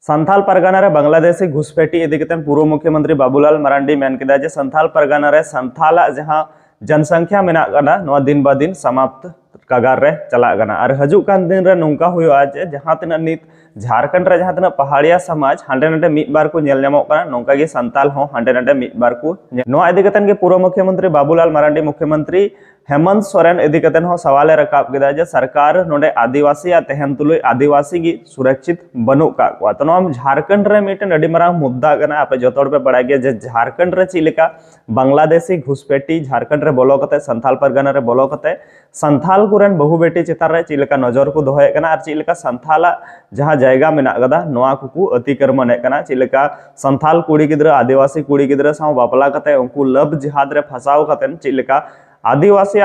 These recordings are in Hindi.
संथाल परगना रे बांग्लादेशी घुसपैठी इदी कतेन पूर्व मुख्यमंत्री बाबूलाल मरांडी मेन किदा जे संथाल परगना रे संथाला जहां जनसंख्या मेना गना नवा दिन बा दिन समाप्त कगार रे चला गना और हजू कान दिन रे नोंका हुआ जे जहां तना नित झारखंड रे जहां तना पहाड़िया समाज हांडे नांडे मिद बार को नेल नामो कना नोंका गे संथाल हो हांडे नांडे मिद बार को नवा इदी कतेन के पूर्व मुख्यमंत्री बाबूलाल मरांडी मुख्यमंत्री हेमंत सोरेन इदी कतेन हो सवाल रकाब केदा जे सरकार नोडे आदिवासी या तहन तुलुय आदिवासी गी सुरक्षित बनु का को तो नोम झारखंड रे मिटन अडी मारांग मुद्दा गना आपे जतोड़ पे बड़ा गया जे झारखंड रे चिलिका बांग्लादेशी घुसपैठी झारखंड रे बोलो कते संथाल परगना रे बोलो कते संथाल कुरेन बहु बेटी चितार रे चिलिका नजर को दोहे कना और चिलिका संथाला जहां जायगा मेना गदा नोआ कुकु अतिक्रमण कना चिलिका संथाल कुड़ी गिद्रा आदिवासी कुड़ी गिद्रा साव बापला कते उनको लब जिहाद रे फसाव कते चिलिका आदिवासी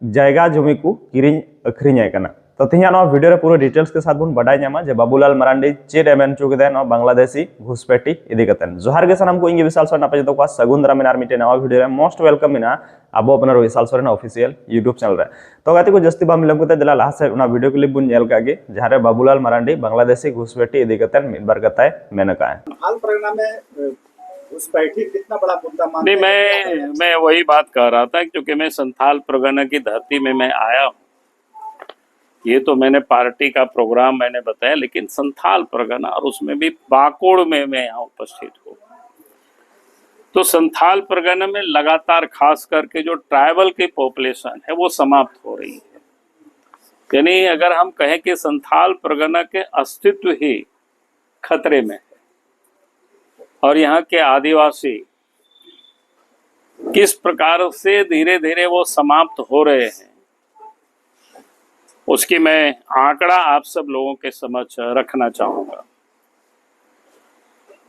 जायगा जमी को किरिंग अखरिंग कना तो तिहा नो वीडियो रे पूरा डिटेल्स के साथ बन बडाय ᱧᱟᱢᱟ जे बाबूलाल मरांडी चेड एमएन चुगदे नो बांग्लादेशी घुसपैठी इदी कतन जोहार गे सनम को इंगे विशाल सोरेन आपे जतो को सगुंदरा मिनार मिटे नवा वीडियो रे मोस्ट वेलकम मिना आबो अपना विशाल सोरेन ऑफिशियल YouTube चैनल रे तो गाती को जस्ती बा मिलम कते दिला लाहा से उना वीडियो क्लिप बुन नेल कागे जहारे बाबूलाल मरांडी बांग्लादेशी घुसपैठी इदी कतन मिद बार कताय मेन का है हाल परिणाम में घुसपैठी कितना बड़ा मुद्दा मान नहीं, मैं वही बात कह रहा था क्योंकि मैं संथाल परगना की धरती में मैं आया हूँ। ये तो मैंने पार्टी का प्रोग्राम मैंने बताया, लेकिन संथाल परगना और उसमें भी पाकुड़ में मैं यहाँ उपस्थित हूँ। तो संथाल परगना में लगातार खास करके जो ट्राइबल की पॉपुलेशन है वो समाप्त हो रही है। यानी अगर हम कहें कि संथाल परगना के अस्तित्व ही खतरे में है और यहाँ के आदिवासी किस प्रकार से धीरे धीरे वो समाप्त हो रहे हैं, उसकी मैं आंकड़ा आप सब लोगों के समक्ष रखना चाहूंगा।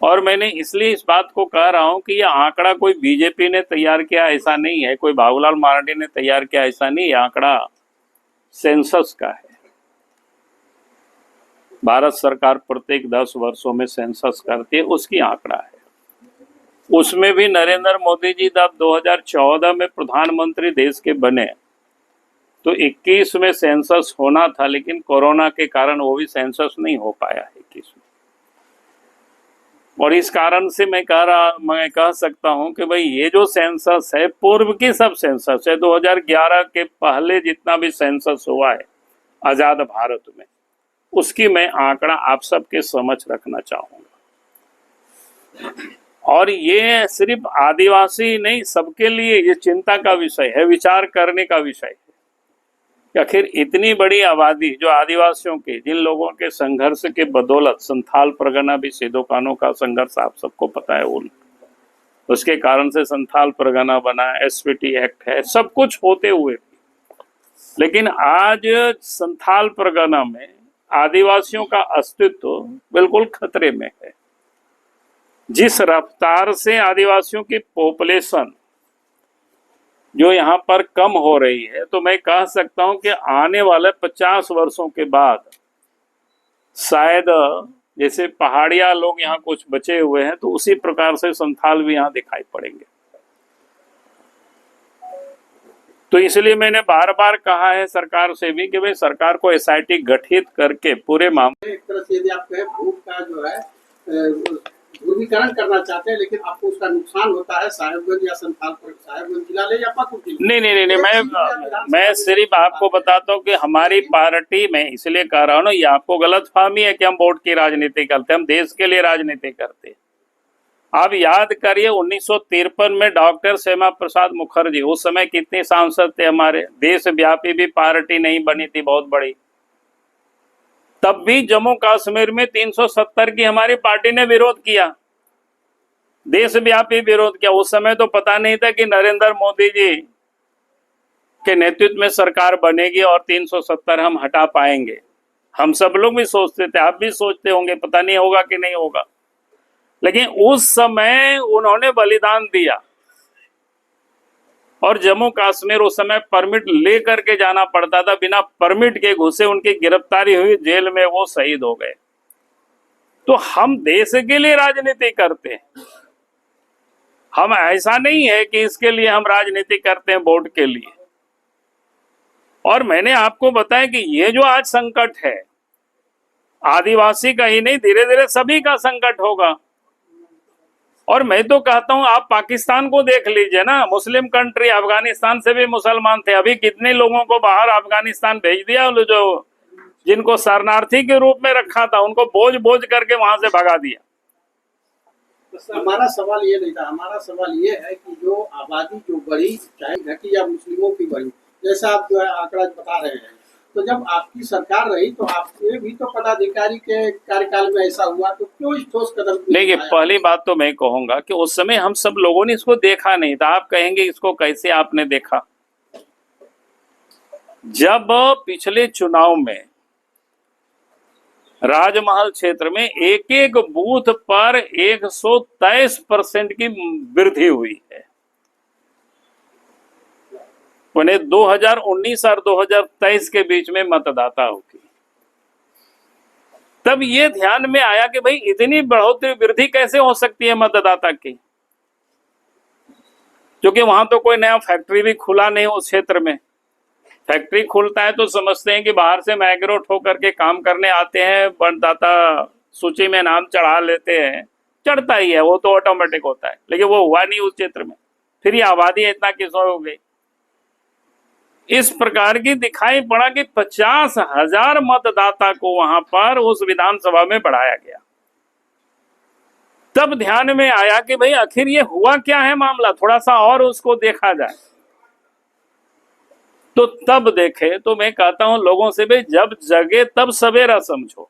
और मैंने इसलिए इस बात को कह रहा हूं कि यह आंकड़ा कोई बीजेपी ने तैयार किया ऐसा नहीं है, कोई बाबूलाल मरांडी ने तैयार किया ऐसा नहीं। यह आंकड़ा सेंसस का है। भारत सरकार प्रत्येक 10 वर्षों में सेंसस करती है, उसकी आंकड़ा है। उसमें भी नरेंद्र मोदी जी जब 2014 में प्रधानमंत्री देश के बने तो 21 में सेंसस होना था, लेकिन कोरोना के कारण वो भी सेंसस नहीं हो पाया 21 में। और इस कारण से मैं कह सकता हूं कि भाई ये जो सेंसस है पूर्व की सब सेंसस है। 2011 के पहले जितना भी सेंसस हुआ है आजाद भारत में, उसकी मैं आंकड़ा आप सबके समझ रखना चाहूंगा। और ये सिर्फ आदिवासी नहीं, सबके लिए ये चिंता का विषय है, विचार करने का विषय है कि आखिर इतनी बड़ी आबादी जो आदिवासियों के, जिन लोगों के संघर्ष के बदौलत संथाल परगना भी सिद्धो कान्हू का संघर्ष आप सबको पता है, उसके कारण से संथाल परगना बना, एसपीटी एक्ट है, सब कुछ होते हुए, लेकिन आज संथाल परगना में आदिवासियों का अस्तित्व बिल्कुल खतरे में है। जिस रफ्तार से आदिवासियों की पॉपुलेशन जो यहाँ पर कम हो रही है, तो मैं कह सकता हूँ कि आने वाले 50 वर्षों के बाद शायद जैसे पहाड़िया लोग यहाँ कुछ बचे हुए हैं, तो उसी प्रकार से संथाल भी यहाँ दिखाई पड़ेंगे। तो इसलिए मैंने बार बार कहा है सरकार से भी कि भाई सरकार को एसआईटी गठित करके पूरे मामले, एक तरह से यदि आप कहें भूख का जो है ध्रुवीकरण करना चाहते हैं, लेकिन आपको उसका नुकसान होता है साहेबगंज या संथाल पर, साहेबगंज जिला ले या पाकुड़ जिला। नहीं, मैं सिर्फ आपको बताता हूँ कि हमारी पार्टी में, इसलिए कह रहा हूँ ना, ये आपको गलतफहमी है कि हम वोट की राजनीति करते हैं। हम देश के लिए राजनीति करते हैं। आप याद करिए 1953 में डॉक्टर श्यामा प्रसाद मुखर्जी, उस समय कितने सांसद थे हमारे, देशव्यापी भी पार्टी नहीं बनी थी बहुत बड़ी, तब भी जम्मू कश्मीर में 370 की हमारी पार्टी ने विरोध किया, देशव्यापी विरोध किया। उस समय तो पता नहीं था कि नरेंद्र मोदी जी के नेतृत्व में सरकार बनेगी और 370 हम हटा पाएंगे। हम सब लोग भी सोचते थे, आप भी सोचते होंगे, पता नहीं होगा कि नहीं होगा, लेकिन उस समय उन्होंने बलिदान दिया और जम्मू कश्मीर उस समय परमिट लेकर के जाना पड़ता था, बिना परमिट के घुसे, उनकी गिरफ्तारी हुई, जेल में वो शहीद हो गए। तो हम देश के लिए राजनीति करते हैं, हम ऐसा नहीं है कि इसके लिए हम राजनीति करते हैं वोट के लिए। और मैंने आपको बताया कि ये जो आज संकट है, आदिवासी का ही नहीं, धीरे धीरे सभी का संकट होगा। और मैं तो कहता हूं आप पाकिस्तान को देख लीजिए ना, मुस्लिम कंट्री, अफगानिस्तान से भी मुसलमान थे, अभी कितने लोगों को बाहर अफगानिस्तान भेज दिया, जो जिनको शरणार्थी के रूप में रखा था उनको बोझ बोझ करके वहां से भगा दिया। तो हमारा सवाल ये नहीं था, हमारा सवाल ये है कि जो आबादी जो बढ़ी, चाहे घटी या मुस्लिमों की बढ़ी, जैसा आप जो है आंकड़ा बता रहे हैं, तो जब आपकी सरकार रही तो आपके भी तो पदाधिकारी के कार्यकाल में ऐसा हुआ, तो क्यों इस ठोस कदम देखिए, पहली बात तो मैं कहूंगा कि उस समय हम सब लोगों ने इसको देखा नहीं था। आप कहेंगे इसको कैसे आपने देखा? जब पिछले चुनाव में राजमहल क्षेत्र में एक एक बूथ पर 123% की वृद्धि हुई है। उन्हें 2019 और 2023 के बीच में मतदाता होगी, तब ये ध्यान में आया कि भाई इतनी बढ़ोतरी वृद्धि कैसे हो सकती है मतदाता की, क्योंकि वहां तो कोई नया फैक्ट्री भी खुला नहीं उस क्षेत्र में। फैक्ट्री खुलता है तो समझते हैं कि बाहर से माइग्रेट होकर के काम करने आते हैं, मतदाता सूची में नाम चढ़ा लेते हैं, चढ़ता ही है, वो तो ऑटोमेटिक होता है, लेकिन वो हुआ नहीं उस क्षेत्र में। फिर ये आबादी इतना किसो हो गई? इस प्रकार की दिखाई पड़ा कि 50,000 मतदाता को वहां पर उस विधानसभा में बढ़ाया गया। तब ध्यान में आया कि भाई आखिर ये हुआ क्या है मामला, थोड़ा सा और उसको देखा जाए। तो तब देखे तो मैं कहता हूं लोगों से, भाई जब जगे तब सवेरा समझो।